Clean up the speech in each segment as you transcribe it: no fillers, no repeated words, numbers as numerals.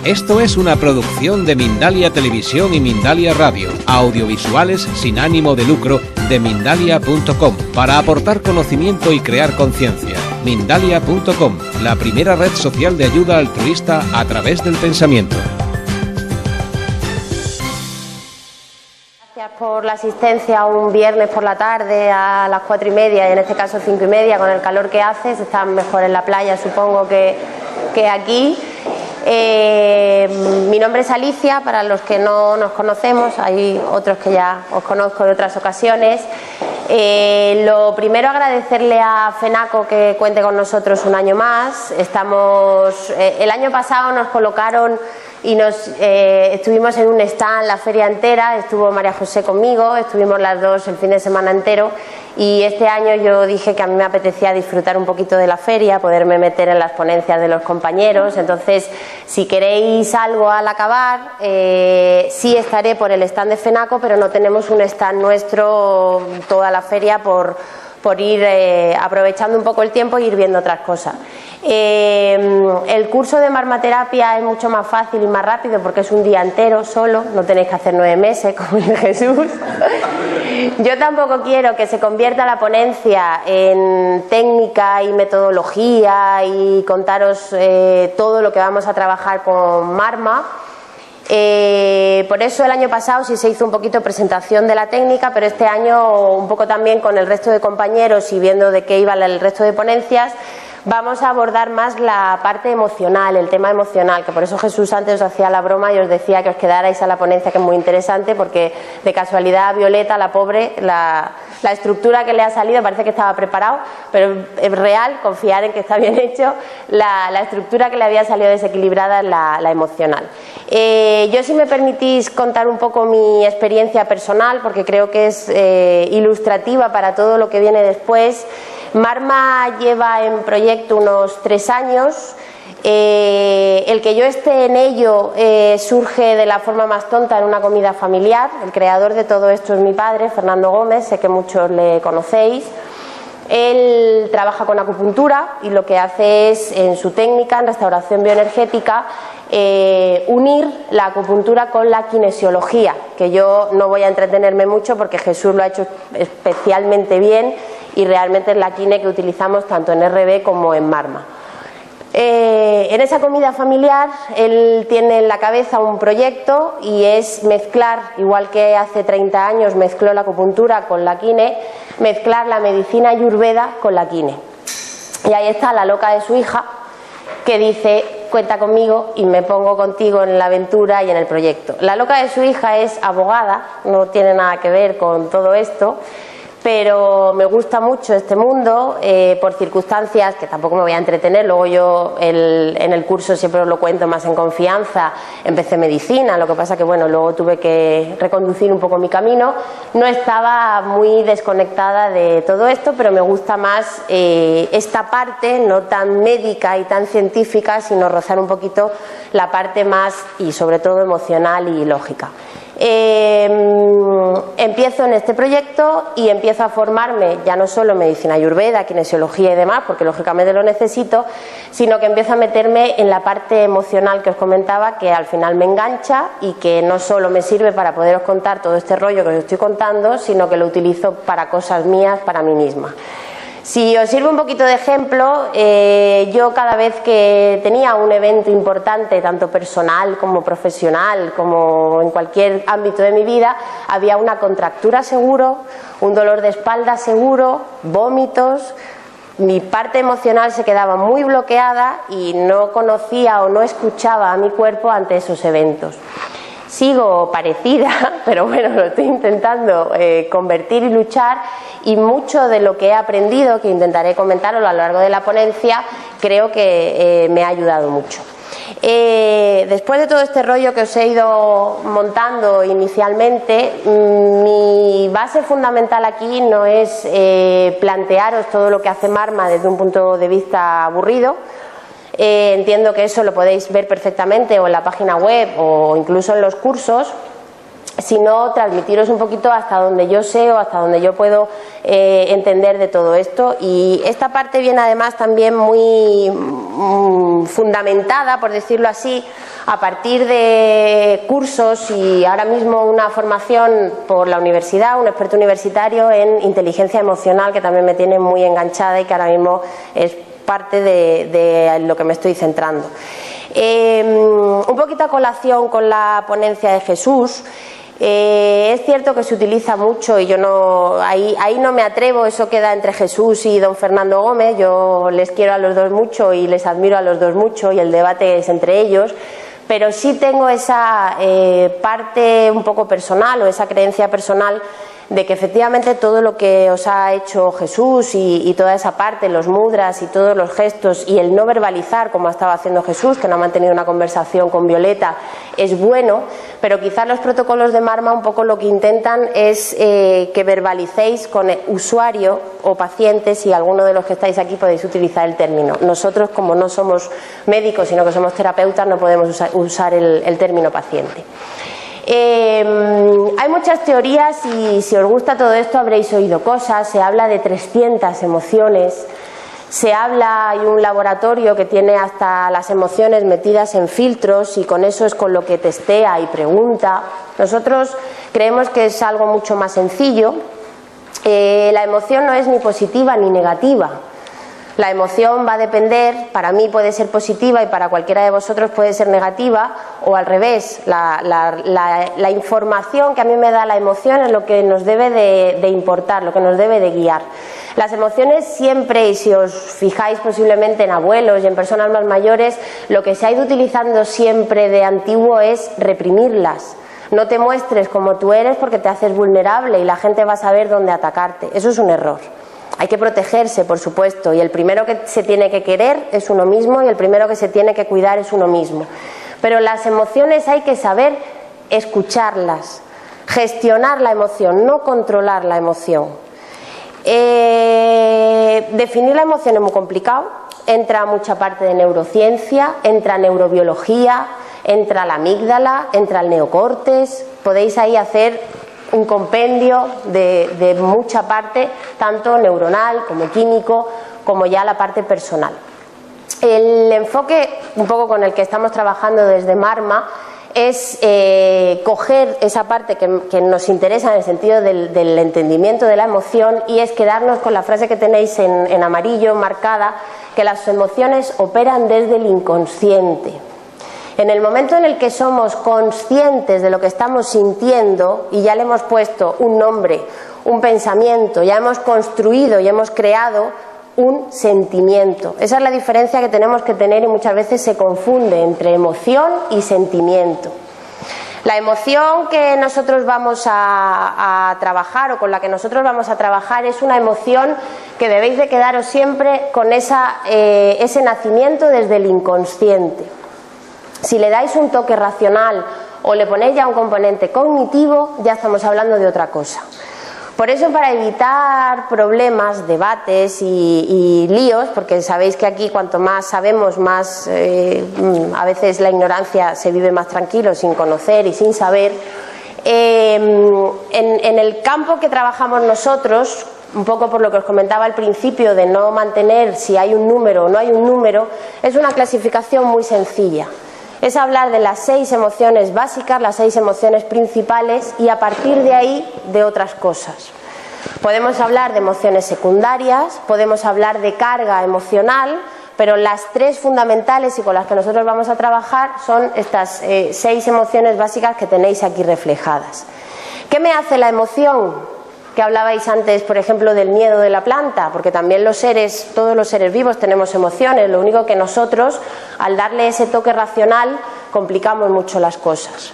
Esto es una producción de Mindalia Televisión y Mindalia Radio, audiovisuales sin ánimo de lucro de Mindalia.com, para aportar conocimiento y crear conciencia. Mindalia.com, la primera red social de ayuda altruista a través del pensamiento. Gracias por la asistencia un viernes por la tarde a las 4:30 y en este caso 5:30, con el calor que hace. Se está mejor en la playa, supongo, que aquí. Mi nombre es Alicia, para los que no nos conocemos, hay otros que ya os conozco de otras ocasiones. Lo primero, agradecerle a FENACO que cuente con nosotros un año más. El año pasado nos colocaron y estuvimos en un stand la feria entera, estuvo María José conmigo, estuvimos las dos el fin de semana entero, y este año yo dije que a mí me apetecía disfrutar un poquito de la feria, poderme meter en las ponencias de los compañeros. Entonces, si queréis algo al acabar, sí estaré por el stand de FENACO, pero no tenemos un stand nuestro toda la feria por ir aprovechando un poco el tiempo e ir viendo otras cosas. El curso de marmaterapia es mucho más fácil y más rápido porque es un día entero solo, no tenéis que hacer 9 meses como dice Jesús. Yo tampoco quiero que se convierta la ponencia en técnica y metodología y contaros todo lo que vamos a trabajar con Marma. Por eso el año pasado sí se hizo un poquito presentación de la técnica, pero este año un poco también con el resto de compañeros y viendo de qué iba el resto de ponencias, vamos a abordar más la parte emocional, el tema emocional, que por eso Jesús antes os hacía la broma y os decía que os quedarais a la ponencia, que es muy interesante, porque de casualidad a Violeta, la pobre, la estructura que le ha salido, parece que estaba preparado, pero es real, confiar en que está bien hecho, la estructura que le había salido desequilibrada es la emocional. Yo, si me permitís contar un poco mi experiencia personal, porque creo que es ilustrativa para todo lo que viene después. Marma lleva en proyecto unos 3 años. El que yo esté en ello surge de la forma más tonta, en una comida familiar. El creador de todo esto es mi padre, Fernando Gómez, sé que muchos le conocéis. Él trabaja con acupuntura y lo que hace es, en su técnica, en restauración bioenergética, unir la acupuntura con la kinesiología, que yo no voy a entretenerme mucho porque Jesús lo ha hecho especialmente bien y realmente es la kine que utilizamos tanto en RB como en Marma. En esa comida familiar él tiene en la cabeza un proyecto y es mezclar, igual que hace 30 años mezcló la acupuntura con la kine, mezclar la medicina ayurveda con la kine. Y ahí está la loca de su hija, que dice: cuenta conmigo y me pongo contigo en la aventura y en el proyecto. La loca de su hija es abogada, no tiene nada que ver con todo esto, pero me gusta mucho este mundo por circunstancias que tampoco me voy a entretener. Luego yo en el curso siempre os lo cuento más en confianza. Empecé medicina, lo que pasa que bueno, luego tuve que reconducir un poco mi camino. No estaba muy desconectada de todo esto, pero me gusta más esta parte, no tan médica y tan científica, sino rozar un poquito la parte más y sobre todo emocional y lógica. Empiezo en este proyecto y empiezo a formarme ya no solo en medicina ayurveda, kinesiología y demás, porque lógicamente lo necesito, sino que empiezo a meterme en la parte emocional que os comentaba, que al final me engancha y que no solo me sirve para poderos contar todo este rollo que os estoy contando, sino que lo utilizo para cosas mías, para mí misma. Si os sirve un poquito de ejemplo, yo cada vez que tenía un evento importante, tanto personal como profesional, como en cualquier ámbito de mi vida, había una contractura seguro, un dolor de espalda seguro, vómitos. Mi parte emocional se quedaba muy bloqueada y no conocía o no escuchaba a mi cuerpo ante esos eventos. Sigo parecida, pero bueno, lo estoy intentando convertir y luchar, y mucho de lo que he aprendido, que intentaré comentaros a lo largo de la ponencia, creo que me ha ayudado mucho. Después de todo este rollo que os he ido montando inicialmente, mi base fundamental aquí no es plantearos todo lo que hace Marma desde un punto de vista aburrido. Entiendo que eso lo podéis ver perfectamente o en la página web o incluso en los cursos, sino transmitiros un poquito hasta donde yo sé o hasta donde yo puedo entender de todo esto. Y esta parte viene además también muy fundamentada, por decirlo así, a partir de cursos y ahora mismo una formación por la universidad, un experto universitario en inteligencia emocional que también me tiene muy enganchada y que ahora mismo es parte de lo que me estoy centrando. Un poquito a colación con la ponencia de Jesús. Es cierto que se utiliza mucho y yo ahí no me atrevo, eso queda entre Jesús y don Fernando Gómez. Yo les quiero a los dos mucho y les admiro a los dos mucho y el debate es entre ellos, pero sí tengo esa parte un poco personal o esa creencia personal de que efectivamente todo lo que os ha hecho Jesús y toda esa parte, los mudras y todos los gestos y el no verbalizar como ha estado haciendo Jesús, que no ha mantenido una conversación con Violeta, es bueno, pero quizás los protocolos de Marma un poco lo que intentan es que verbalicéis con el usuario o paciente, si alguno de los que estáis aquí podéis utilizar el término. Nosotros, como no somos médicos sino que somos terapeutas, no podemos usar el término paciente. Hay muchas teorías y si os gusta todo esto habréis oído cosas. Se habla de 300 emociones, hay un laboratorio que tiene hasta las emociones metidas en filtros y con eso es con lo que testea y pregunta. Nosotros creemos que es algo mucho más sencillo. La emoción no es ni positiva ni negativa. La emoción va a depender, para mí puede ser positiva y para cualquiera de vosotros puede ser negativa, o al revés. La información que a mí me da la emoción es lo que nos debe de importar, lo que nos debe de guiar. Las emociones siempre, y si os fijáis posiblemente en abuelos y en personas más mayores, lo que se ha ido utilizando siempre de antiguo es reprimirlas. No te muestres como tú eres porque te haces vulnerable y la gente va a saber dónde atacarte. Eso es un error. Hay que protegerse, por supuesto, y el primero que se tiene que querer es uno mismo y el primero que se tiene que cuidar es uno mismo. Pero las emociones hay que saber escucharlas, gestionar la emoción, no controlar la emoción. Definir la emoción es muy complicado, entra mucha parte de neurociencia, entra neurobiología, entra la amígdala, entra el neocortes, podéis ahí hacer un compendio de mucha parte, tanto neuronal como químico, como ya la parte personal. El enfoque, un poco con el que estamos trabajando desde Marma, es coger esa parte que nos interesa en el sentido del entendimiento de la emoción, y es quedarnos con la frase que tenéis en amarillo marcada, que las emociones operan desde el inconsciente. En el momento en el que somos conscientes de lo que estamos sintiendo y ya le hemos puesto un nombre, un pensamiento, ya hemos construido y hemos creado un sentimiento. Esa es la diferencia que tenemos que tener y muchas veces se confunde entre emoción y sentimiento. La emoción que nosotros vamos a trabajar o con la que nosotros vamos a trabajar es una emoción que debéis de quedaros siempre con ese nacimiento desde el inconsciente. Si le dais un toque racional o le ponéis ya un componente cognitivo, ya estamos hablando de otra cosa. Por eso, para evitar problemas, debates y líos, porque sabéis que aquí cuanto más sabemos, más a veces la ignorancia se vive más tranquilo, sin conocer y sin saber, en el campo que trabajamos nosotros, un poco por lo que os comentaba al principio de no mantener si hay un número o no hay un número, es una clasificación muy sencilla. Es hablar de las 6 emociones básicas, las 6 emociones principales, y a partir de ahí de otras cosas. Podemos hablar de emociones secundarias, podemos hablar de carga emocional, pero las 3 fundamentales y con las que nosotros vamos a trabajar son estas 6 emociones básicas que tenéis aquí reflejadas. ¿Qué me hace la emoción? Que hablabais antes, por ejemplo, del miedo de la planta, porque también todos los seres vivos tenemos emociones, lo único que nosotros, al darle ese toque racional, complicamos mucho las cosas.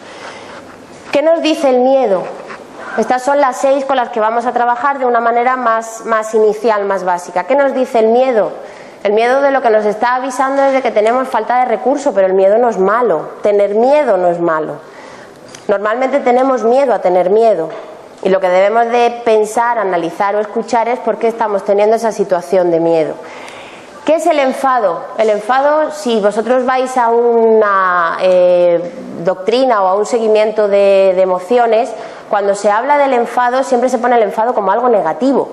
¿Qué nos dice el miedo? Estas son las 6 con las que vamos a trabajar de una manera más inicial, más básica. ¿Qué nos dice el miedo? El miedo de lo que nos está avisando es de que tenemos falta de recursos, pero el miedo no es malo, tener miedo no es malo. Normalmente tenemos miedo a tener miedo. Y lo que debemos de pensar, analizar o escuchar es por qué estamos teniendo esa situación de miedo. ¿Qué es el enfado? El enfado, si vosotros vais a una doctrina o a un seguimiento de emociones, cuando se habla del enfado siempre se pone el enfado como algo negativo.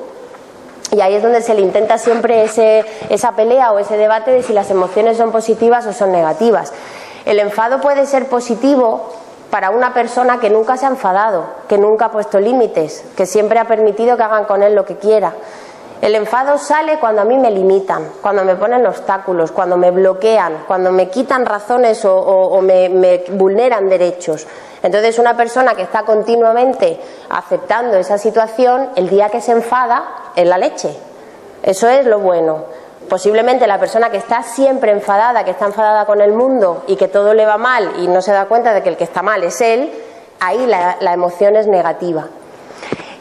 Y ahí es donde se le intenta siempre esa pelea o ese debate de si las emociones son positivas o son negativas. El enfado puede ser positivo para una persona que nunca se ha enfadado, que nunca ha puesto límites, que siempre ha permitido que hagan con él lo que quiera. El enfado sale cuando a mí me limitan, cuando me ponen obstáculos, cuando me bloquean, cuando me quitan razones o me vulneran derechos. Entonces, una persona que está continuamente aceptando esa situación, el día que se enfada, es la leche. Eso es lo bueno. Posiblemente la persona que está siempre enfadada, que está enfadada con el mundo y que todo le va mal y no se da cuenta de que el que está mal es él, ahí la emoción es negativa.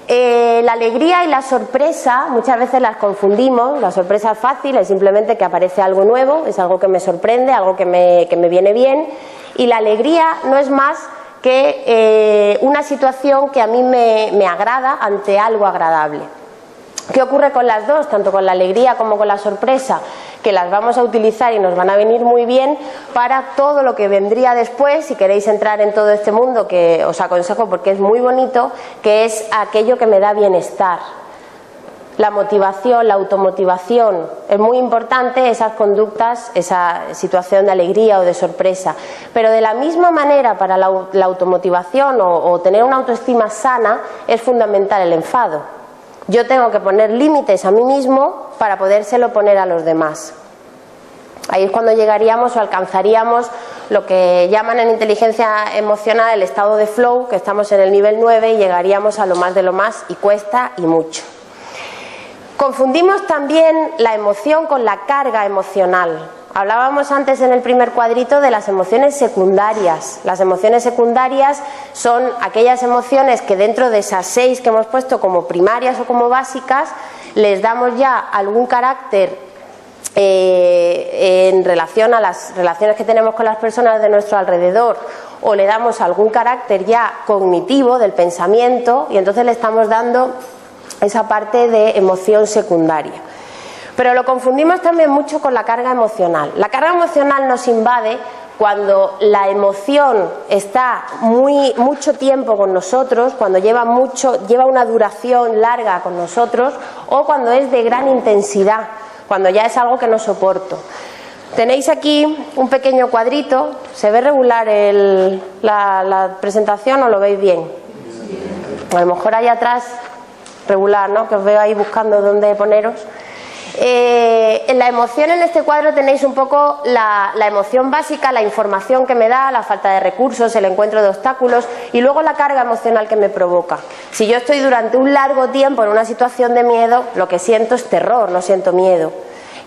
La alegría y la sorpresa muchas veces las confundimos. La sorpresa es fácil, es simplemente que aparece algo nuevo, es algo que me sorprende, algo que me viene bien, y la alegría no es más que una situación que a mí me agrada ante algo agradable. ¿Qué ocurre con las dos, tanto con la alegría como con la sorpresa? Que las vamos a utilizar y nos van a venir muy bien para todo lo que vendría después, si queréis entrar en todo este mundo, que os aconsejo porque es muy bonito, que es aquello que me da bienestar. La motivación, la automotivación, es muy importante esas conductas, esa situación de alegría o de sorpresa. Pero de la misma manera, para la automotivación o tener una autoestima sana, es fundamental el enfado. Yo tengo que poner límites a mí mismo para podérselo poner a los demás. Ahí es cuando llegaríamos o alcanzaríamos lo que llaman en inteligencia emocional el estado de flow, que estamos en el nivel 9 y llegaríamos a lo más de lo más, y cuesta y mucho. Confundimos también la emoción con la carga emocional. Hablábamos antes en el primer cuadrito de las emociones secundarias. Las emociones secundarias son aquellas emociones que dentro de esas 6 que hemos puesto como primarias o como básicas, les damos ya algún carácter en relación a las relaciones que tenemos con las personas de nuestro alrededor, o le damos algún carácter ya cognitivo del pensamiento, y entonces le estamos dando esa parte de emoción secundaria. Pero lo confundimos también mucho con la carga emocional. La carga emocional nos invade cuando la emoción está mucho tiempo con nosotros, cuando lleva una duración larga con nosotros, o cuando es de gran intensidad, cuando ya es algo que no soporto. Tenéis aquí un pequeño cuadrito. ¿Se ve regular la presentación o lo veis bien? A lo mejor ahí atrás regular, ¿no? Que os veo ahí buscando dónde poneros. En la emoción, en este cuadro tenéis un poco la emoción básica, la información que me da, la falta de recursos, el encuentro de obstáculos, y luego la carga emocional que me provoca. Si yo estoy durante un largo tiempo en una situación de miedo, lo que siento es terror, no siento miedo.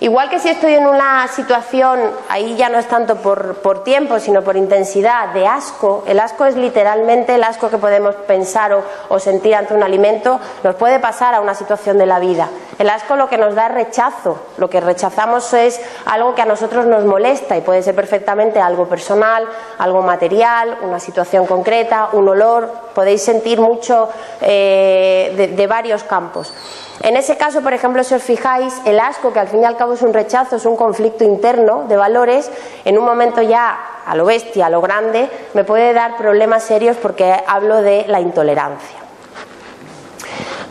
Igual que si estoy en una situación, ahí ya no es tanto por tiempo, sino por intensidad, de asco. El asco es literalmente el asco que podemos pensar o sentir ante un alimento, nos puede pasar a una situación de la vida. El asco lo que nos da es rechazo, lo que rechazamos es algo que a nosotros nos molesta, y puede ser perfectamente algo personal, algo material, una situación concreta, un olor. Podéis sentir mucho de varios campos. En ese caso, por ejemplo, si os fijáis, el asco, que al fin y al cabo es un rechazo, es un conflicto interno de valores, en un momento ya a lo bestia, a lo grande, me puede dar problemas serios, porque hablo de la intolerancia.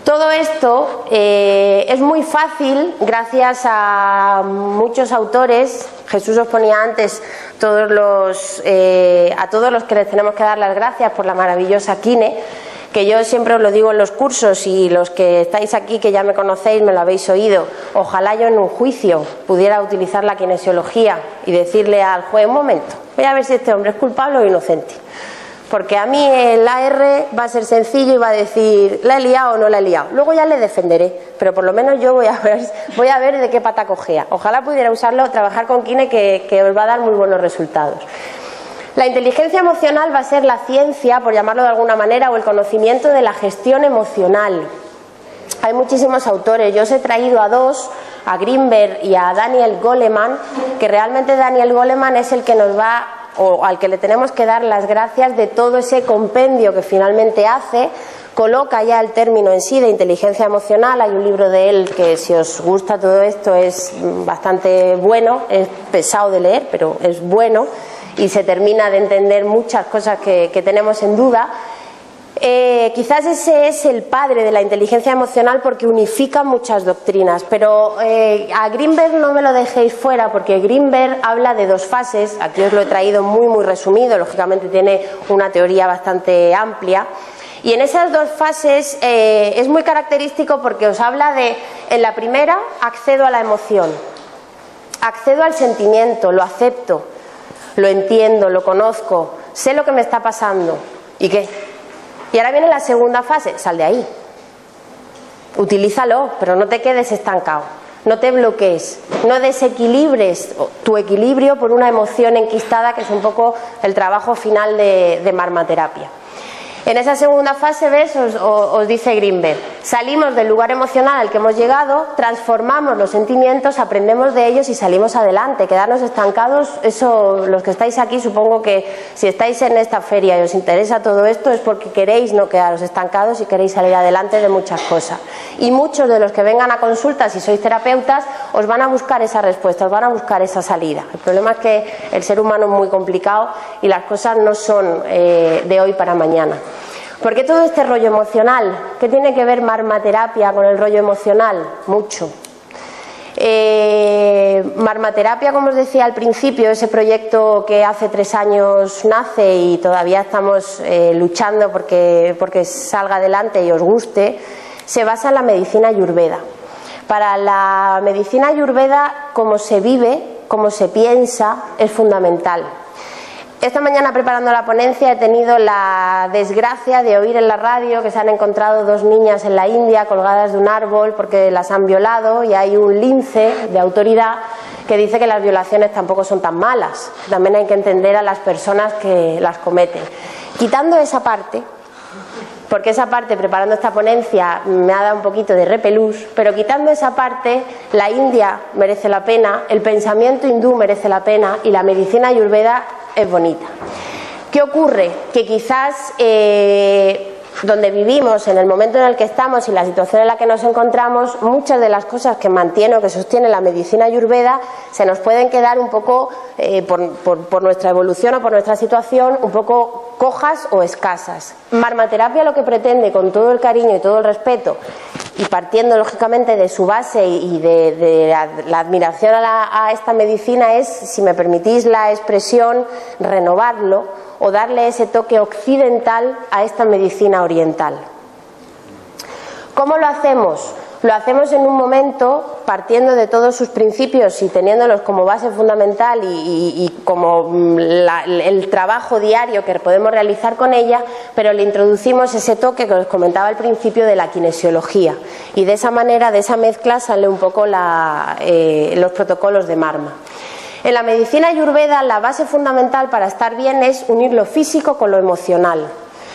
Todo esto es muy fácil gracias a muchos autores. Jesús os ponía antes a todos los que les tenemos que dar las gracias por la maravillosa kine, que yo siempre os lo digo en los cursos, y los que estáis aquí, que ya me conocéis, me lo habéis oído. Ojalá yo en un juicio pudiera utilizar la kinesiología y decirle al juez: un momento, voy a ver si este hombre es culpable o inocente. Porque a mí el AR va a ser sencillo y va a decir: ¿la he liado o no la he liado? Luego ya le defenderé, pero por lo menos yo voy a ver de qué pata cojea. Ojalá pudiera usarlo, trabajar con kine, que os va a dar muy buenos resultados. La inteligencia emocional va a ser la ciencia, por llamarlo de alguna manera, o el conocimiento de la gestión emocional. Hay muchísimos autores, yo os he traído a dos, a Greenberg y a Daniel Goleman, que realmente Daniel Goleman es el que nos va, o al que le tenemos que dar las gracias de todo ese compendio que finalmente hace. Coloca ya el término en sí de inteligencia emocional. Hay un libro de él que, si os gusta todo esto, es bastante bueno, es pesado de leer, pero es bueno. y se termina de entender muchas cosas que tenemos en duda. Quizás ese es el padre de la inteligencia emocional porque unifica muchas doctrinas, pero a Greenberg no me lo dejéis fuera porque Greenberg habla de dos fases. Aquí os lo he traído muy resumido, lógicamente tiene una teoría bastante amplia, y en esas dos fases es muy característico porque os habla de, en la primera, accedo a la emoción, accedo al sentimiento, lo acepto, lo entiendo, lo conozco, sé lo que me está pasando. ¿Y qué? Y ahora viene la segunda fase, sal de ahí. Utilízalo, pero no te quedes estancado, no te bloquees, no desequilibres tu equilibrio por una emoción enquistada, que es un poco el trabajo final de marmaterapia. En esa segunda fase, ¿ves? Os dice Greenberg, salimos del lugar emocional al que hemos llegado, transformamos los sentimientos, aprendemos de ellos y salimos adelante. Quedarnos estancados, eso, los que estáis aquí, supongo que si estáis en esta feria y os interesa todo esto es porque queréis no quedaros estancados y queréis salir adelante de muchas cosas. Y muchos de los que vengan a consultas, si sois terapeutas, os van a buscar esa respuesta, os van a buscar esa salida. El problema es que el ser humano es muy complicado y las cosas no son de hoy para mañana. ¿Por qué todo este rollo emocional? ¿Qué tiene que ver marmaterapia con el rollo emocional? Mucho. Marmaterapia, como os decía al principio, ese proyecto que hace 3 años nace y todavía estamos luchando porque salga adelante y os guste, se basa en la medicina ayurveda. Para la medicina ayurveda, cómo se vive, cómo se piensa, es fundamental. Esta mañana, preparando la ponencia, he tenido la desgracia de oír en la radio que se han encontrado 2 niñas en la India colgadas de un árbol porque las han violado, y hay un lince de autoridad que dice que las violaciones tampoco son tan malas. También hay que entender a las personas que las cometen. Quitando esa parte, porque esa parte, preparando esta ponencia, me ha dado un poquito de repelús, pero quitando esa parte, la India merece la pena, el pensamiento hindú merece la pena y la medicina ayurveda es bonita. ¿Qué ocurre? Que quizás donde vivimos, en el momento en el que estamos y la situación en la que nos encontramos, muchas de las cosas que mantiene o que sostiene la medicina ayurveda se nos pueden quedar un poco, por nuestra evolución o por nuestra situación, un poco cojas o escasas. Marmaterapia lo que pretende, con todo el cariño y todo el respeto, y partiendo lógicamente de su base y de la admiración a esta medicina, es, si me permitís la expresión, renovarlo o darle ese toque occidental a esta medicina oriental. ¿Cómo lo hacemos? Lo hacemos en un momento partiendo de todos sus principios y teniéndolos como base fundamental y como el trabajo diario que podemos realizar con ella, pero le introducimos ese toque que os comentaba al principio de la kinesiología, y de esa manera, de esa mezcla, sale un poco los protocolos de Marma. En la medicina ayurveda, la base fundamental para estar bien es unir lo físico con lo emocional.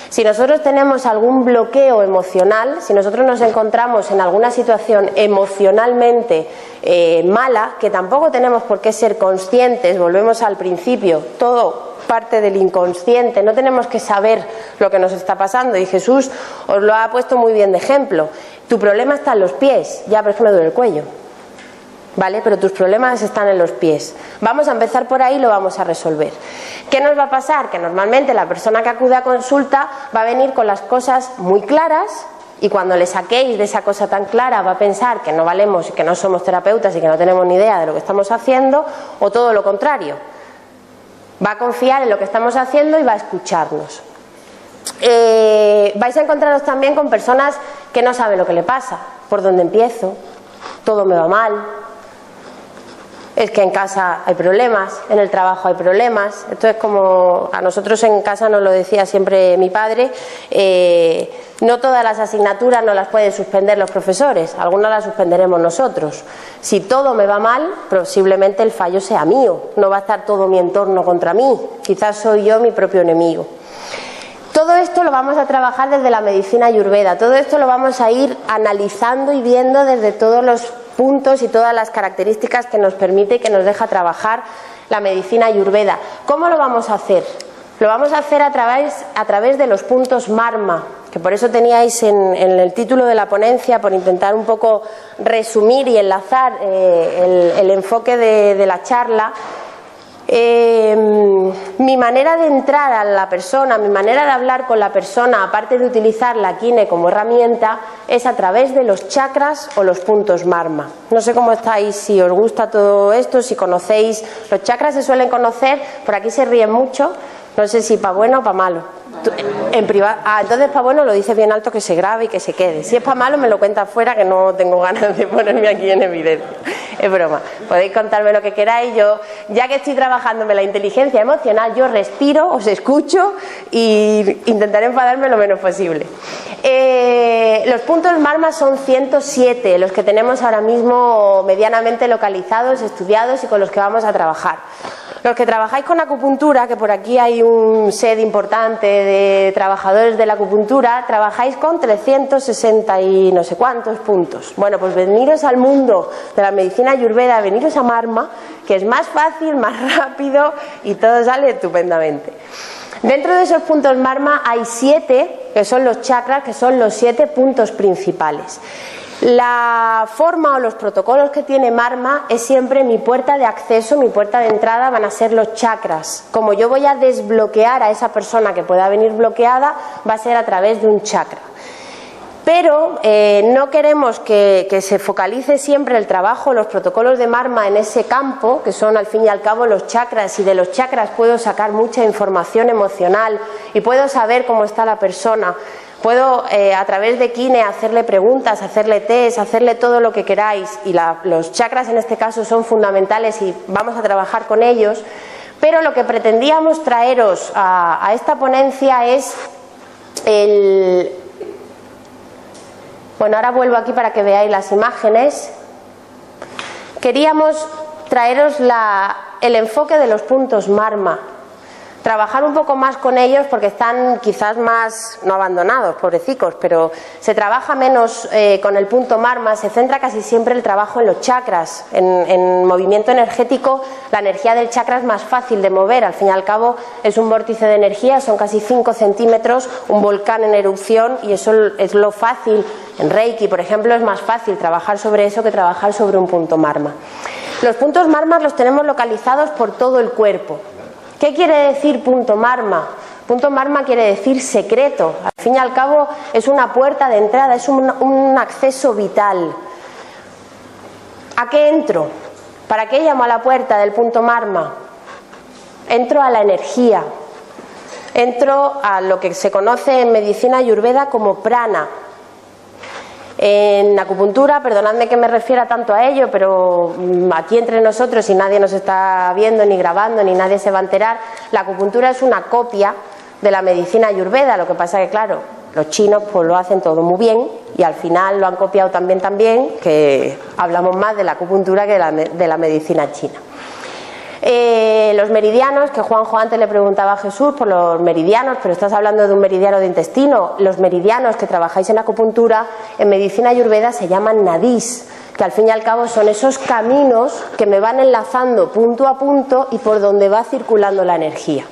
Si nosotros tenemos algún bloqueo emocional, si nosotros nos encontramos en alguna situación emocionalmente mala, que tampoco tenemos por qué ser conscientes, volvemos al principio, todo parte del inconsciente, no tenemos que saber lo que nos está pasando, y Jesús os lo ha puesto muy bien de ejemplo. Tu problema está en los pies, ya, pero es que me duele el cuello. ¿Vale? Pero tus problemas están en los pies. Vamos a empezar por ahí y lo vamos a resolver. ¿Qué nos va a pasar? Que normalmente la persona que acude a consulta va a venir con las cosas muy claras, y cuando le saquéis de esa cosa tan clara va a pensar que no valemos y que no somos terapeutas y que no tenemos ni idea de lo que estamos haciendo, o todo lo contrario. Va a confiar en lo que estamos haciendo y va a escucharnos. Vais a encontraros también con personas que no saben lo que le pasa. ¿Por dónde empiezo? Todo me va mal. Es que en casa hay problemas, en el trabajo hay problemas. Esto es como a nosotros en casa nos lo decía siempre mi padre, no todas las asignaturas no las pueden suspender los profesores, algunas las suspenderemos nosotros. Si todo me va mal, posiblemente el fallo sea mío, no va a estar todo mi entorno contra mí, quizás soy yo mi propio enemigo. Todo esto lo vamos a trabajar desde la medicina ayurveda, todo esto lo vamos a ir analizando y viendo desde todos los puntos y todas las características que nos permite y que nos deja trabajar la medicina ayurveda. ¿Cómo lo vamos a hacer? Lo vamos a hacer a través de los puntos Marma, que por eso teníais en el título de la ponencia, por intentar un poco resumir y enlazar el enfoque de la charla. Mi manera de entrar a la persona, mi manera de hablar con la persona, aparte de utilizar la kine como herramienta, es a través de los chakras o los puntos marma. No sé cómo estáis, si os gusta todo esto, si conocéis. Los chakras se suelen conocer, por aquí se ríen mucho, no sé si para bueno o para malo. En privado, entonces para bueno lo dices bien alto, que se grabe y que se quede. Si es para malo me lo cuentas fuera, que no tengo ganas de ponerme aquí en evidencia. Es broma, podéis contarme lo que queráis. Yo, ya que estoy trabajándome la inteligencia emocional, yo respiro, os escucho y intentaré enfadarme lo menos posible. Los puntos marma son 107 los que tenemos ahora mismo medianamente localizados, estudiados y con los que vamos a trabajar. Los que trabajáis con acupuntura, que por aquí hay un set importante de trabajadores de la acupuntura, trabajáis con 360 y no sé cuántos puntos. Bueno, pues veniros al mundo de la medicina ayurveda, veniros a Marma, que es más fácil, más rápido y todo sale estupendamente. Dentro de esos puntos marma hay 7, que son los chakras, que son los 7 puntos principales. La forma o los protocolos que tiene Marma es siempre mi puerta de acceso, mi puerta de entrada van a ser los chakras. Como yo voy a desbloquear a esa persona que pueda venir bloqueada, va a ser a través de un chakra. Pero no queremos que se focalice siempre el trabajo, los protocolos de Marma en ese campo, que son al fin y al cabo los chakras, y de los chakras puedo sacar mucha información emocional y puedo saber cómo está la persona. Puedo a través de kine hacerle preguntas, hacerle test, hacerle todo lo que queráis, y los chakras en este caso son fundamentales y vamos a trabajar con ellos. Pero lo que pretendíamos traeros a esta ponencia es bueno, ahora vuelvo aquí para que veáis las imágenes. Queríamos traeros el enfoque de los puntos Marma. Trabajar un poco más con ellos porque están quizás más, no abandonados, pobrecicos, pero se trabaja menos con el punto Marma, se centra casi siempre el trabajo en los chakras. En movimiento energético la energía del chakra es más fácil de mover, al fin y al cabo es un vórtice de energía, son casi 5 centímetros, un volcán en erupción, y eso es lo fácil. En Reiki, por ejemplo, es más fácil trabajar sobre eso que trabajar sobre un punto Marma. Los puntos Marma los tenemos localizados por todo el cuerpo. ¿Qué quiere decir punto Marma? Punto Marma quiere decir secreto. Al fin y al cabo es una puerta de entrada, es un acceso vital. ¿A qué entro? ¿Para qué llamo a la puerta del punto Marma? Entro a la energía. Entro a lo que se conoce en medicina ayurveda como prana. En acupuntura, perdonadme que me refiera tanto a ello, pero aquí entre nosotros, y nadie nos está viendo ni grabando, ni nadie se va a enterar, la acupuntura es una copia de la medicina ayurveda. Lo que pasa que, claro, los chinos pues lo hacen todo muy bien y al final lo han copiado también que hablamos más de la acupuntura que de la medicina china. Los meridianos, que Juanjo antes le preguntaba a Jesús por los meridianos, pero estás hablando de un meridiano de intestino. Los meridianos que trabajáis en acupuntura, en medicina ayurveda se llaman nadis, que al fin y al cabo son esos caminos que me van enlazando punto a punto y por donde va circulando la energía.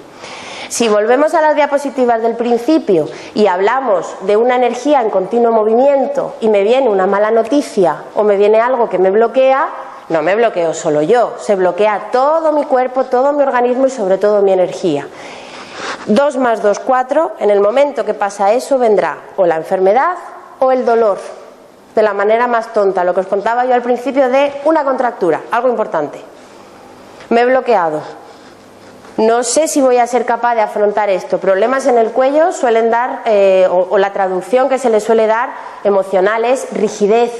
Si volvemos a las diapositivas del principio y hablamos de una energía en continuo movimiento y me viene una mala noticia o me viene algo que me bloquea, no me bloqueo solo yo, se bloquea todo mi cuerpo, todo mi organismo y sobre todo mi energía. 2 más 2, 4, en el momento que pasa eso vendrá o la enfermedad o el dolor, de la manera más tonta, lo que os contaba yo al principio de una contractura, algo importante. Me he bloqueado, no sé si voy a ser capaz de afrontar esto. Problemas en el cuello suelen dar, o la traducción que se le suele dar emocional es rigidez.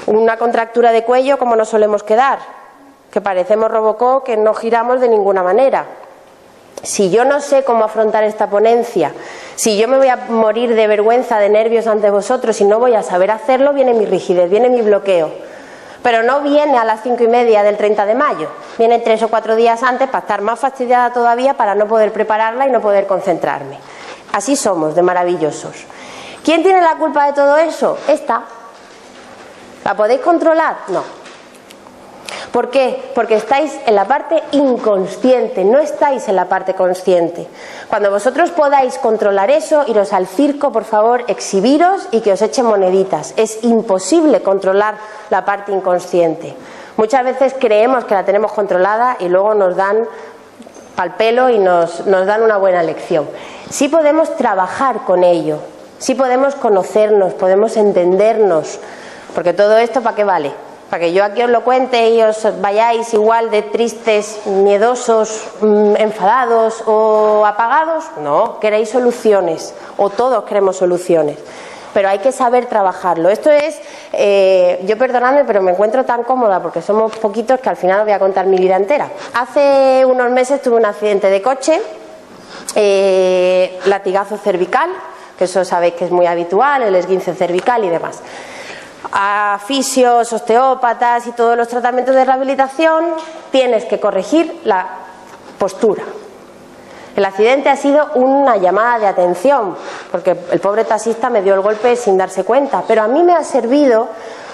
Una contractura de cuello, como nos solemos quedar, que parecemos Robocop, que no giramos de ninguna manera. Si yo no sé cómo afrontar esta ponencia, si yo me voy a morir de vergüenza, de nervios ante vosotros y no voy a saber hacerlo, viene mi rigidez, viene mi bloqueo. Pero no viene a las 5:30 del 30 de mayo, viene 3 o 4 días antes para estar más fastidiada todavía, para no poder prepararla y no poder concentrarme. Así somos de maravillosos. ¿Quién tiene la culpa de todo eso? Esta. ¿La podéis controlar? No. ¿Por qué? Porque estáis en la parte inconsciente, no estáis en la parte consciente. Cuando vosotros podáis controlar eso, iros al circo, por favor, exhibiros y que os echen moneditas. Es imposible controlar la parte inconsciente. Muchas veces creemos que la tenemos controlada y luego nos dan pal pelo y nos dan una buena lección. Sí podemos trabajar con ello, sí podemos conocernos, podemos entendernos, porque todo esto ¿para qué vale? ¿Para que yo aquí os lo cuente y os vayáis igual de tristes, miedosos, enfadados o apagados? No, queréis soluciones, o todos queremos soluciones, pero hay que saber trabajarlo. Esto es, yo perdonadme, pero me encuentro tan cómoda porque somos poquitos que al final os voy a contar mi vida entera. Hace unos meses tuve un accidente de coche, latigazo cervical, que eso sabéis que es muy habitual, el esguince cervical y demás. A fisios, osteópatas y todos los tratamientos de rehabilitación tienes que corregir la postura. El accidente ha sido una llamada de atención, porque el pobre taxista me dio el golpe sin darse cuenta, pero a mí me ha servido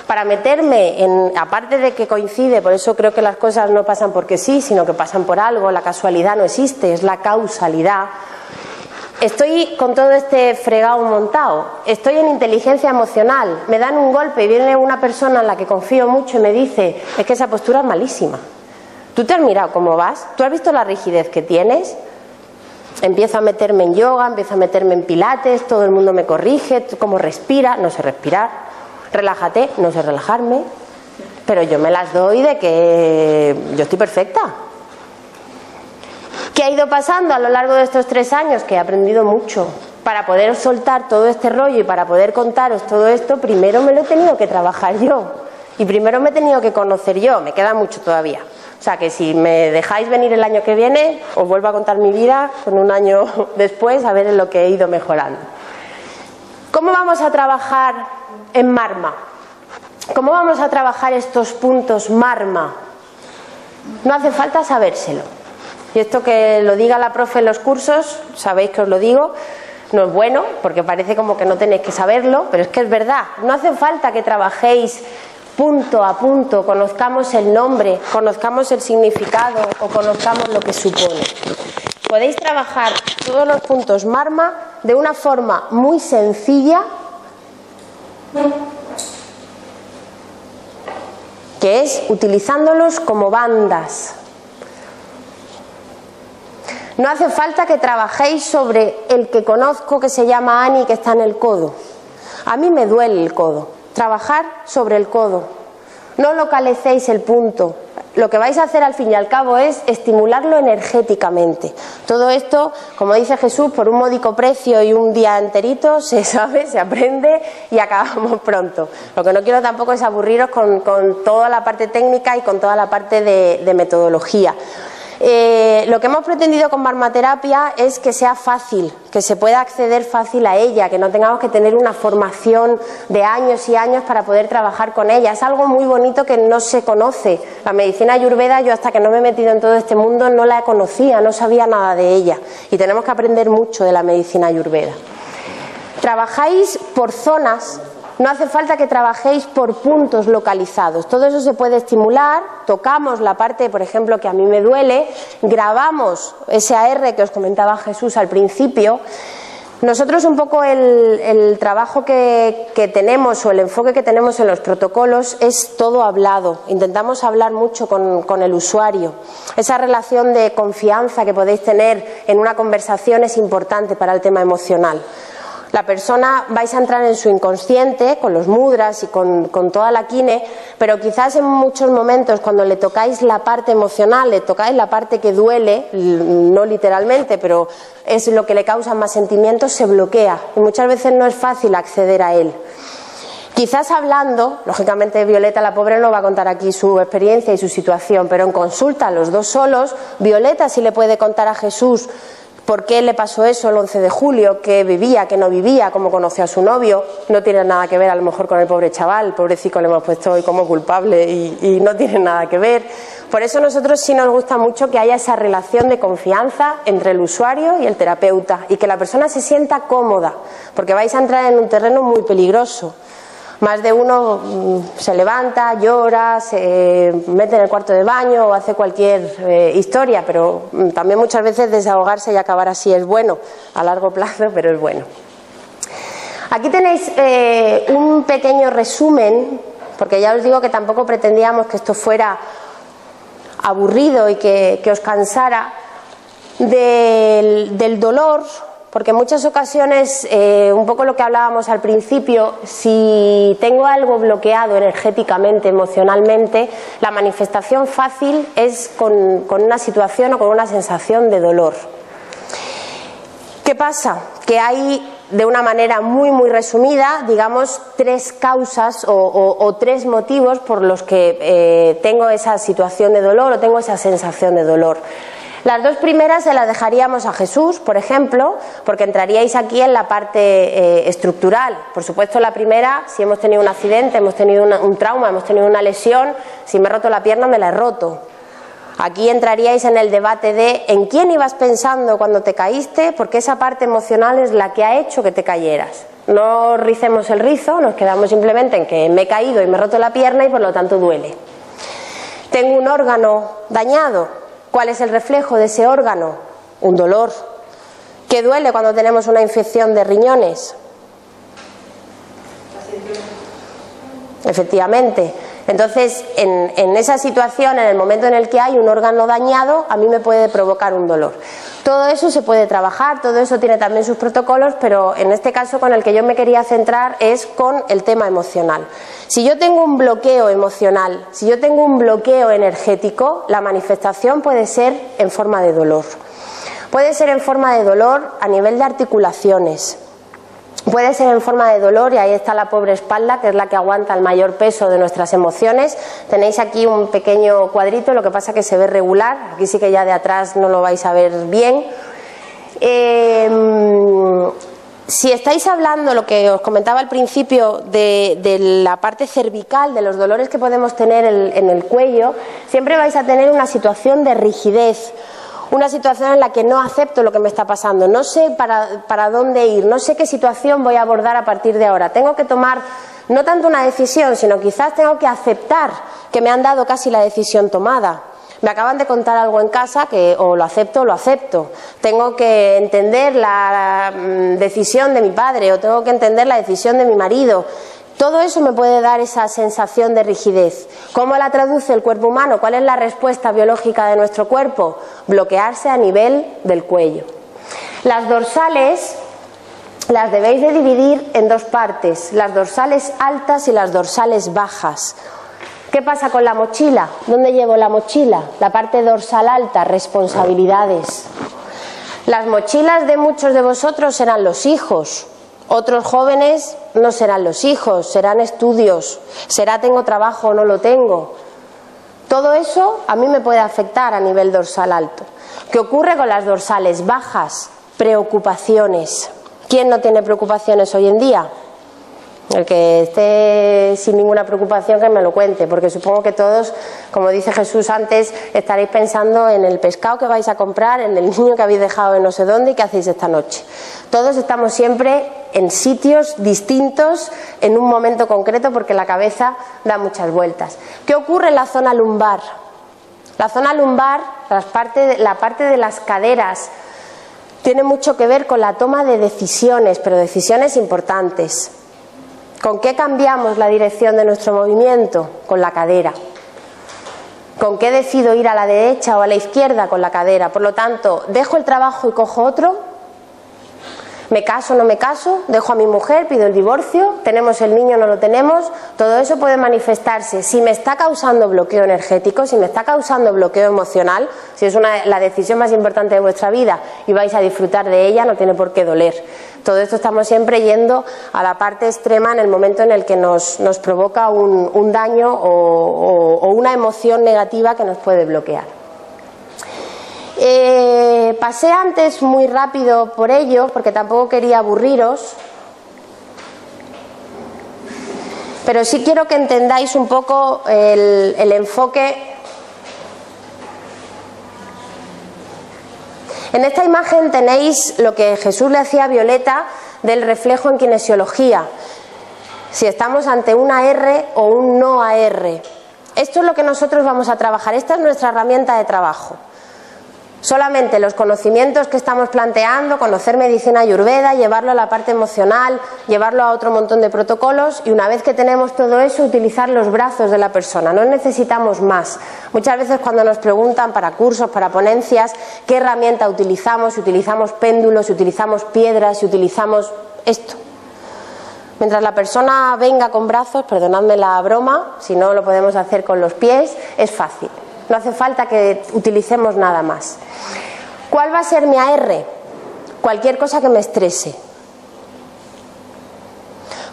para meterme en, aparte de que coincide, por eso creo que las cosas no pasan porque sí, sino que pasan por algo, la casualidad no existe, es la causalidad. Estoy con todo este fregado montado, estoy en inteligencia emocional, me dan un golpe y viene una persona en la que confío mucho y me dice, es que esa postura es malísima. ¿Tú te has mirado cómo vas? ¿Tú has visto la rigidez que tienes? Empiezo a meterme en yoga, empiezo a meterme en pilates, todo el mundo me corrige, cómo respira, no sé respirar, relájate, no sé relajarme, pero yo me las doy de que yo estoy perfecta. ¿Qué ha ido pasando a lo largo de estos 3 años? Que he aprendido mucho. Para poder soltar todo este rollo y para poder contaros todo esto, primero me lo he tenido que trabajar yo. Y primero me he tenido que conocer yo. Me queda mucho todavía. O sea que si me dejáis venir el año que viene, os vuelvo a contar mi vida con un año después, a ver en lo que he ido mejorando. ¿Cómo vamos a trabajar en Marma? ¿Cómo vamos a trabajar estos puntos Marma? No hace falta sabérselo. Y esto que lo diga la profe en los cursos, sabéis que os lo digo, no es bueno, porque parece como que no tenéis que saberlo, pero es que es verdad. No hace falta que trabajéis punto a punto, conozcamos el nombre, conozcamos el significado o conozcamos lo que supone. Podéis trabajar todos los puntos Marma de una forma muy sencilla, que es utilizándolos como bandas. No hace falta que trabajéis sobre el que conozco que se llama Ani, que está en el codo. A mí me duele el codo. Trabajar sobre el codo. No localicéis el punto. Lo que vais a hacer al fin y al cabo es estimularlo energéticamente. Todo esto, como dice Jesús, por un módico precio y un día enterito se sabe, se aprende y acabamos pronto. Lo que no quiero tampoco es aburriros con toda la parte técnica y con toda la parte de metodología. Lo que hemos pretendido con Marmaterapia es que sea fácil, que se pueda acceder fácil a ella, que no tengamos que tener una formación de años y años para poder trabajar con ella. Es algo muy bonito que no se conoce. La medicina ayurveda, yo hasta que no me he metido en todo este mundo no la conocía, no sabía nada de ella y tenemos que aprender mucho de la medicina ayurveda. Trabajáis por zonas. No hace falta que trabajéis por puntos localizados. Todo eso se puede estimular. Tocamos la parte, por ejemplo, que a mí me duele. Grabamos ese AR que os comentaba Jesús al principio. Nosotros un poco el trabajo que tenemos o el enfoque que tenemos en los protocolos es todo hablado. Intentamos hablar mucho con el usuario. Esa relación de confianza que podéis tener en una conversación es importante para el tema emocional. La persona vais a entrar en su inconsciente con los mudras y con toda la kine, pero quizás en muchos momentos cuando le tocáis la parte emocional, le tocáis la parte que duele, no literalmente, pero es lo que le causa más sentimientos, se bloquea y muchas veces no es fácil acceder a él. Quizás hablando, lógicamente Violeta la pobre no va a contar aquí su experiencia y su situación, pero en consulta los dos solos, Violeta sí le puede contar a Jesús por qué le pasó eso el 11 de julio, qué vivía, qué no vivía, cómo conoció a su novio. No tiene nada que ver a lo mejor con el pobre chaval, el pobrecito le hemos puesto hoy como culpable y no tiene nada que ver. Por eso a nosotros sí nos gusta mucho que haya esa relación de confianza entre el usuario y el terapeuta y que la persona se sienta cómoda, porque vais a entrar en un terreno muy peligroso. Más de uno se levanta, llora, se mete en el cuarto de baño o hace cualquier historia, pero también muchas veces desahogarse y acabar así es bueno, a largo plazo, pero es bueno. Aquí tenéis un pequeño resumen porque ya os digo que tampoco pretendíamos que esto fuera aburrido y que os cansara, del dolor, porque en muchas ocasiones, un poco lo que hablábamos al principio, si tengo algo bloqueado energéticamente, emocionalmente, la manifestación fácil es con una situación o con una sensación de dolor. ¿Qué pasa? Que hay, de una manera muy resumida, digamos, 3 causas o 3 motivos por los que tengo esa situación de dolor o tengo esa sensación de dolor. Las 2 primeras se las dejaríamos a Jesús, por ejemplo, porque entraríais aquí en la parte estructural. Por supuesto, la primera, si hemos tenido un accidente, hemos tenido un trauma, hemos tenido una lesión, si me he roto la pierna me la he roto. Aquí entraríais en el debate de en quién ibas pensando cuando te caíste, porque esa parte emocional es la que ha hecho que te cayeras. No ricemos el rizo, nos quedamos simplemente en que me he caído y me he roto la pierna y por lo tanto duele. Tengo un órgano dañado. ¿Cuál es el reflejo de ese órgano? Un dolor. ¿Qué duele cuando tenemos una infección de riñones? Efectivamente. Entonces, en esa situación, en el momento en el que hay un órgano dañado, a mí me puede provocar un dolor. Todo eso se puede trabajar, todo eso tiene también sus protocolos, pero en este caso con el que yo me quería centrar es con el tema emocional. Si yo tengo un bloqueo emocional, si yo tengo un bloqueo energético, la manifestación puede ser en forma de dolor. Puede ser en forma de dolor a nivel de articulaciones. Puede ser en forma de dolor, y ahí está la pobre espalda, que es la que aguanta el mayor peso de nuestras emociones. Tenéis aquí un pequeño cuadrito, lo que pasa que se ve regular, aquí sí que ya de atrás no lo vais a ver bien. Si estáis hablando, lo que os comentaba al principio, de la parte cervical, de los dolores que podemos tener en el cuello, siempre vais a tener una situación de rigidez. Una situación en la que no acepto lo que me está pasando, no sé para dónde ir, no sé qué situación voy a abordar a partir de ahora. Tengo que tomar no tanto una decisión, sino quizás tengo que aceptar que me han dado casi la decisión tomada. Me acaban de contar algo en casa que o lo acepto o lo acepto. Tengo que entender la decisión de mi padre o tengo que entender la decisión de mi marido. Todo eso me puede dar esa sensación de rigidez. ¿Cómo la traduce el cuerpo humano? ¿Cuál es la respuesta biológica de nuestro cuerpo? Bloquearse a nivel del cuello. Las dorsales las debéis de dividir en 2 partes, las dorsales altas y las dorsales bajas. ¿Qué pasa con la mochila? ¿Dónde llevo la mochila? La parte dorsal alta, responsabilidades. Las mochilas de muchos de vosotros serán los hijos. Otros jóvenes no serán los hijos, serán estudios, será tengo trabajo o no lo tengo. Todo eso a mí me puede afectar a nivel dorsal alto. ¿Qué ocurre con las dorsales bajas? Preocupaciones. ¿Quién no tiene preocupaciones hoy en día? El que esté sin ninguna preocupación que me lo cuente, porque supongo que todos, como dice Jesús antes, estaréis pensando en el pescado que vais a comprar, en el niño que habéis dejado en no sé dónde y qué hacéis esta noche. Todos estamos siempre en sitios distintos en un momento concreto porque la cabeza da muchas vueltas. ¿Qué ocurre en la zona lumbar? La zona lumbar, la parte de las caderas, tiene mucho que ver con la toma de decisiones, pero decisiones importantes. ¿Con qué cambiamos la dirección de nuestro movimiento? Con la cadera. ¿Con qué decido ir a la derecha o a la izquierda? Con la cadera. Por lo tanto, ¿dejo el trabajo y cojo otro? ¿Me caso o no me caso? ¿Dejo a mi mujer? ¿Pido el divorcio? ¿Tenemos el niño o no lo tenemos? Todo eso puede manifestarse. Si me está causando bloqueo energético, si me está causando bloqueo emocional, si es la decisión más importante de vuestra vida y vais a disfrutar de ella, no tiene por qué doler. Todo esto estamos siempre yendo a la parte extrema en el momento en el que nos provoca un daño o una emoción negativa que nos puede bloquear. Pasé antes muy rápido por ello porque tampoco quería aburriros, pero sí quiero que entendáis un poco el enfoque. En esta imagen tenéis lo que Jesús le hacía a Violeta del reflejo en kinesiología, si estamos ante una R o un no AR. Esto es lo que nosotros vamos a trabajar, esta es nuestra herramienta de trabajo. Solamente los conocimientos que estamos planteando, conocer medicina ayurveda, llevarlo a la parte emocional, llevarlo a otro montón de protocolos, y una vez que tenemos todo eso, utilizar los brazos de la persona. No necesitamos más. Muchas veces cuando nos preguntan para cursos, para ponencias, qué herramienta utilizamos, si utilizamos péndulos, si utilizamos piedras, si utilizamos esto. Mientras la persona venga con brazos, perdonadme la broma, si no lo podemos hacer con los pies, es fácil. No hace falta que utilicemos nada más. ¿Cuál va a ser mi AR? Cualquier cosa que me estrese.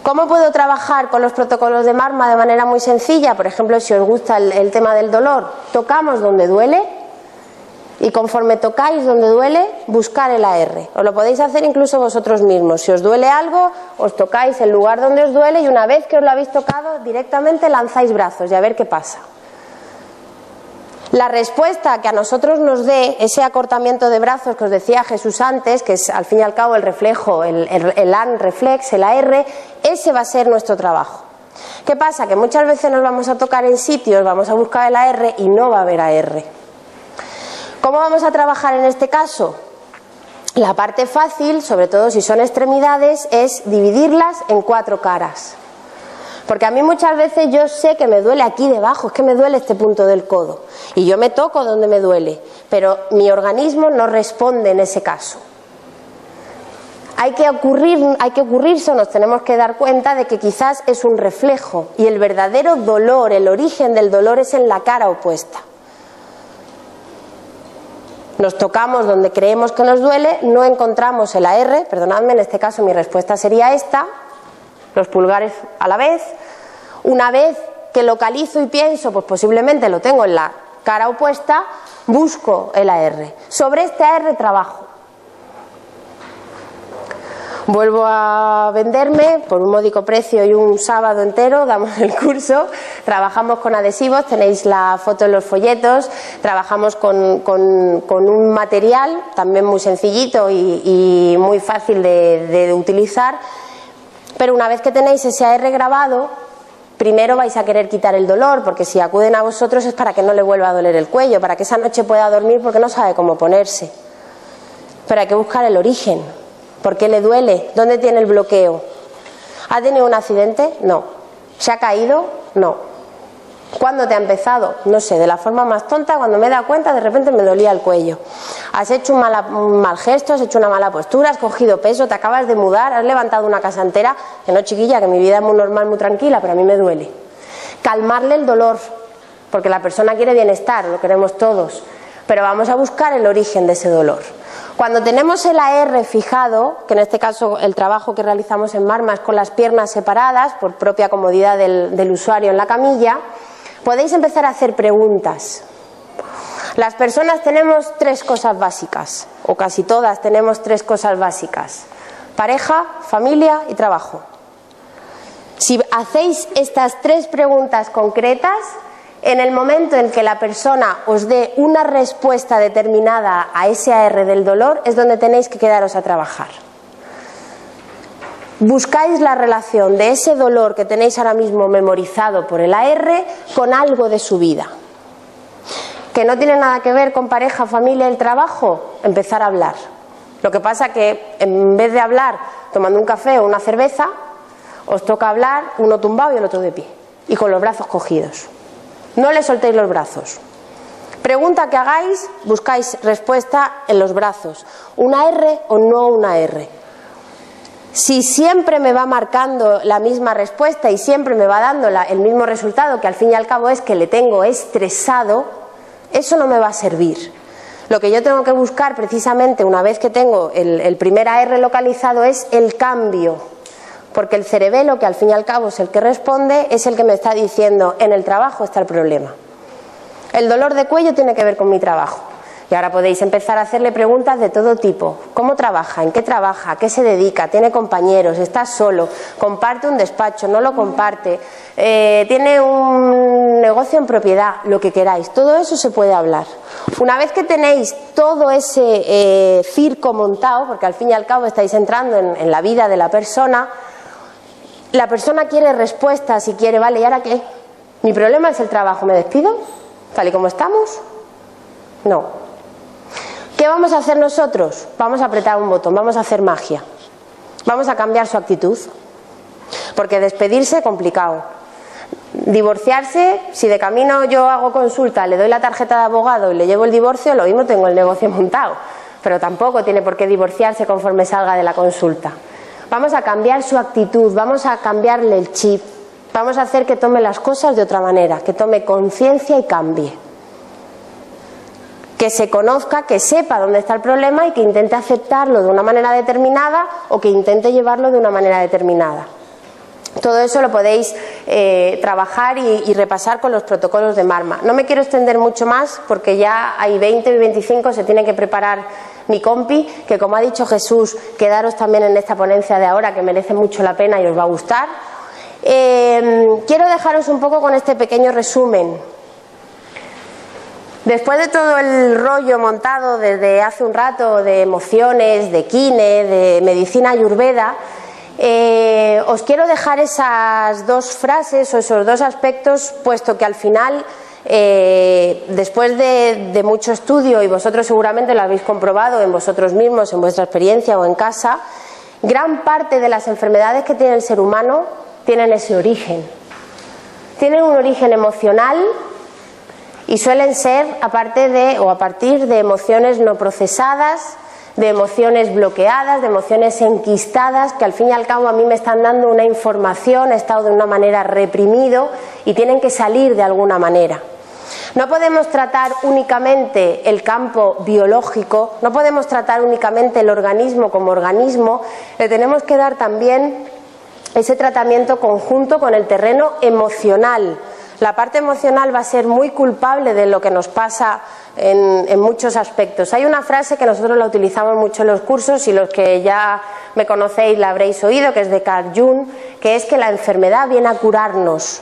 ¿Cómo puedo trabajar con los protocolos de Marma de manera muy sencilla? Por ejemplo, si os gusta el tema del dolor, tocamos donde duele y conforme tocáis donde duele, buscar el AR. Os lo podéis hacer incluso vosotros mismos. Si os duele algo, os tocáis el lugar donde os duele y una vez que os lo habéis tocado, directamente lanzáis brazos y a ver qué pasa. La respuesta que a nosotros nos dé ese acortamiento de brazos que os decía Jesús antes, que es al fin y al cabo el reflejo, el AN reflex, el AR, ese va a ser nuestro trabajo. ¿Qué pasa? Que muchas veces nos vamos a tocar en sitios, vamos a buscar el AR y no va a haber AR. ¿Cómo vamos a trabajar en este caso? La parte fácil, sobre todo si son extremidades, es dividirlas en 4 caras. Porque a mí muchas veces yo sé que me duele aquí debajo, es que me duele este punto del codo. Y yo me toco donde me duele, pero mi organismo no responde en ese caso. Hay que ocurrirse, nos tenemos que dar cuenta de que quizás es un reflejo y el verdadero dolor, el origen del dolor es en la cara opuesta. Nos tocamos donde creemos que nos duele, no encontramos el AR, perdonadme, en este caso mi respuesta sería esta, los pulgares a la vez. Una vez que localizo y pienso, pues posiblemente lo tengo en la cara opuesta, busco el AR. Sobre este AR trabajo. Vuelvo a venderme por un módico precio y un sábado entero damos el curso. Trabajamos con adhesivos, tenéis la foto en los folletos. Trabajamos con un material también muy sencillito y muy fácil de utilizar. Pero una vez que tenéis ese AR grabado, primero vais a querer quitar el dolor, porque si acuden a vosotros es para que no le vuelva a doler el cuello, para que esa noche pueda dormir porque no sabe cómo ponerse. Pero hay que buscar el origen. ¿Por qué le duele? ¿Dónde tiene el bloqueo? ¿Ha tenido un accidente? No. ¿Se ha caído? No. ¿Cuándo te ha empezado? No sé, de la forma más tonta, cuando me he dado cuenta de repente me dolía el cuello. Has hecho un mal gesto, has hecho una mala postura, has cogido peso, te acabas de mudar, has levantado una casa entera, que no, chiquilla, que mi vida es muy normal, muy tranquila, pero a mí me duele. Calmarle el dolor, porque la persona quiere bienestar, lo queremos todos, pero vamos a buscar el origen de ese dolor. Cuando tenemos el AR fijado, que en este caso el trabajo que realizamos en Marma es con las piernas separadas, por propia comodidad del usuario en la camilla, podéis empezar a hacer preguntas. Las personas tenemos 3 cosas básicas, o casi todas tenemos 3 cosas básicas: pareja, familia y trabajo. Si hacéis estas 3 preguntas concretas, en el momento en que la persona os dé una respuesta determinada a ese AR del dolor, es donde tenéis que quedaros a trabajar. Buscáis la relación de ese dolor que tenéis ahora mismo memorizado por el AR con algo de su vida. ¿Que no tiene nada que ver con pareja, familia y el trabajo? Empezar a hablar. Lo que pasa que en vez de hablar tomando un café o una cerveza, os toca hablar uno tumbado y el otro de pie, y con los brazos cogidos. No le soltéis los brazos. Pregunta que hagáis, buscáis respuesta en los brazos. ¿Una R o no una R? Si siempre me va marcando la misma respuesta y siempre me va dando el mismo resultado, que al fin y al cabo es que le tengo estresado, eso no me va a servir. Lo que yo tengo que buscar precisamente una vez que tengo el primer AR localizado es el cambio. Porque el cerebelo, que al fin y al cabo es el que responde, es el que me está diciendo: en el trabajo está el problema. El dolor de cuello tiene que ver con mi trabajo. Y ahora podéis empezar a hacerle preguntas de todo tipo. ¿Cómo trabaja? ¿En qué trabaja? ¿A qué se dedica? ¿Tiene compañeros? ¿Está solo? ¿Comparte un despacho? ¿No lo comparte? ¿Tiene un negocio en propiedad? Lo que queráis. Todo eso se puede hablar. Una vez que tenéis todo ese circo montado, porque al fin y al cabo estáis entrando en la vida de la persona quiere respuestas y quiere, vale, ¿y ahora qué? ¿Mi problema es el trabajo? ¿Me despido? ¿Tal y como estamos? No. ¿Qué vamos a hacer nosotros? Vamos a apretar un botón, vamos a hacer magia. Vamos a cambiar su actitud. Porque despedirse, complicado. Divorciarse, si de camino yo hago consulta, le doy la tarjeta de abogado y le llevo el divorcio, lo mismo tengo el negocio montado. Pero tampoco tiene por qué divorciarse conforme salga de la consulta. Vamos a cambiar su actitud, vamos a cambiarle el chip. Vamos a hacer que tome las cosas de otra manera, que tome conciencia y cambie. Que se conozca, que sepa dónde está el problema y que intente aceptarlo de una manera determinada o que intente llevarlo de una manera determinada. Todo eso lo podéis trabajar y repasar con los protocolos de Marma. No me quiero extender mucho más porque ya hay 20 y 25, se tiene que preparar mi compi, que como ha dicho Jesús, quedaros también en esta ponencia de ahora, que merece mucho la pena y os va a gustar. Quiero dejaros un poco con este pequeño resumen. Después de todo el rollo montado desde hace un rato de emociones, de kine, de medicina ayurveda, os quiero dejar esas dos frases o esos dos aspectos, puesto que al final, después de mucho estudio, y vosotros seguramente lo habéis comprobado en vosotros mismos, en vuestra experiencia o en casa, gran parte de las enfermedades que tiene el ser humano tienen ese origen. Tienen un origen emocional y suelen ser a partir de emociones no procesadas, de emociones bloqueadas, de emociones enquistadas, que al fin y al cabo a mí me están dando una información, he estado de una manera reprimido y tienen que salir de alguna manera. No podemos tratar únicamente el campo biológico, no podemos tratar únicamente el organismo como organismo, le tenemos que dar también ese tratamiento conjunto con el terreno emocional. La parte emocional va a ser muy culpable de lo que nos pasa en muchos aspectos. Hay una frase que nosotros la utilizamos mucho en los cursos y los que ya me conocéis la habréis oído, que es de Carl Jung, que es que la enfermedad viene a curarnos.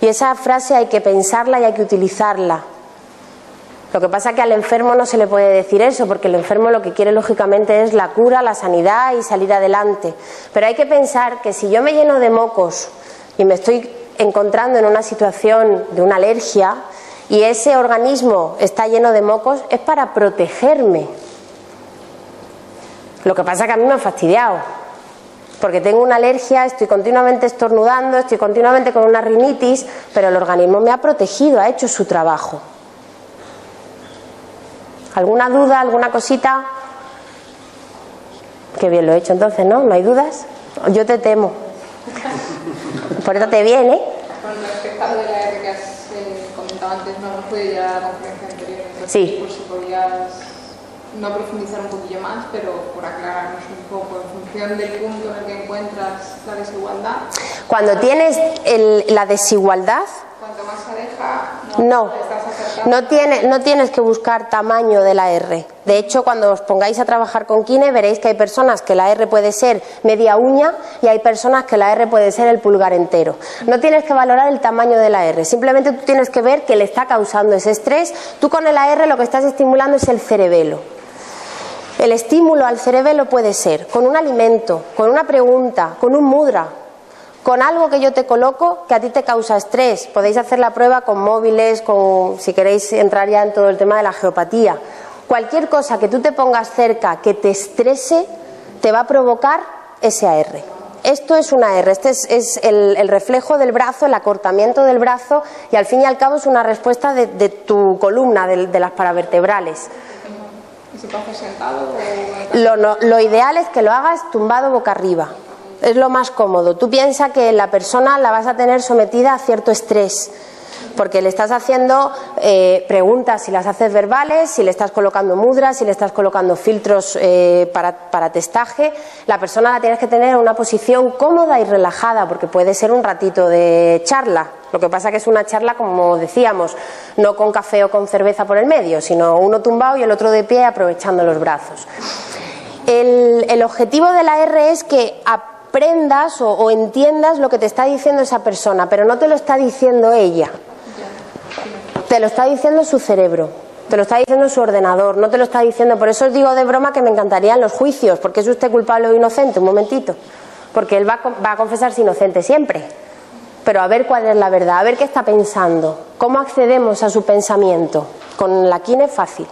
Y esa frase hay que pensarla y hay que utilizarla. Lo que pasa es que al enfermo no se le puede decir eso, porque el enfermo lo que quiere lógicamente es la cura, la sanidad y salir adelante. Pero hay que pensar que si yo me lleno de mocos y me estoy encontrando en una situación de una alergia y ese organismo está lleno de mocos, es para protegerme. Lo que pasa es que a mí me ha fastidiado, porque tengo una alergia, estoy continuamente estornudando, estoy continuamente con una rinitis, pero el organismo me ha protegido, ha hecho su trabajo. ¿Alguna duda, alguna cosita? Qué bien lo he hecho entonces, ¿no? ¿No hay dudas? Yo te temo. Pórtate bien, ¿eh? Con respecto a lo de la R que has comentado antes, no hemos podido llegar a la conferencia anterior. Entonces, sí. Por si podías no profundizar un poquillo más, pero por aclararnos un poco, en función del punto en el que encuentras la desigualdad. Cuando tienes la desigualdad, cuanto más se aleja, no tienes que buscar tamaño de la R. De hecho, cuando os pongáis a trabajar con kine, veréis que hay personas que la R puede ser media uña y hay personas que la R puede ser el pulgar entero. No tienes que valorar el tamaño de la R, simplemente tú tienes que ver que le está causando ese estrés. Tú con el AR lo que estás estimulando es el cerebelo. El estímulo al cerebelo puede ser con un alimento, con una pregunta, con un mudra, con algo que yo te coloco que a ti te causa estrés. Podéis hacer la prueba con móviles, si queréis entrar ya en todo el tema de la geopatía. Cualquier cosa que tú te pongas cerca que te estrese te va a provocar ese AR. Esto es una R, este es el reflejo del brazo, el acortamiento del brazo, y al fin y al cabo es una respuesta de tu columna, de las paravertebrales. ¿Y se puede hacer sentado? Lo ideal es que lo hagas tumbado boca arriba. Es lo más cómodo. Tú piensas que la persona la vas a tener sometida a cierto estrés, porque le estás haciendo preguntas, si las haces verbales, si le estás colocando mudras, si le estás colocando filtros para testaje. La persona la tienes que tener en una posición cómoda y relajada, porque puede ser un ratito de charla. Lo que pasa que es una charla, como decíamos, no con café o con cerveza por el medio, sino uno tumbado y el otro de pie aprovechando los brazos. El objetivo de la R es que aprendas o entiendas lo que te está diciendo esa persona, pero no te lo está diciendo ella. Te lo está diciendo su cerebro, te lo está diciendo su ordenador, no te lo está diciendo. Por eso os digo de broma que me encantarían los juicios, porque es usted culpable o inocente, un momentito, porque él va a confesarse inocente siempre. Pero a ver cuál es la verdad, a ver qué está pensando, cómo accedemos a su pensamiento. Con la kine es fácil.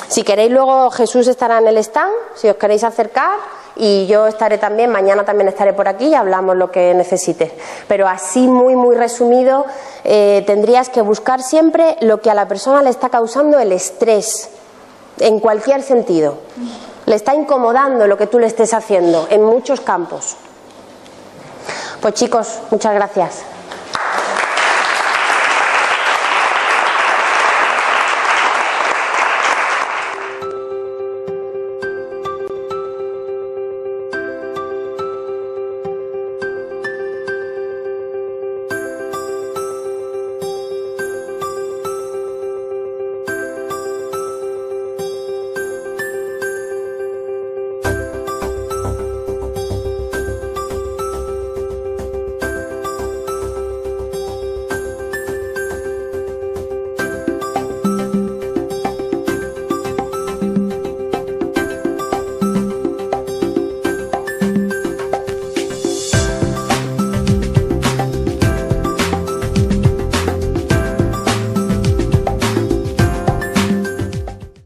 Si queréis, luego Jesús estará en el stand, si os queréis acercar, y yo estaré también, mañana también estaré por aquí y hablamos lo que necesites. Pero así muy resumido, tendrías que buscar siempre lo que a la persona le está causando el estrés, en cualquier sentido. Le está incomodando lo que tú le estés haciendo, en muchos campos. Pues chicos, muchas gracias.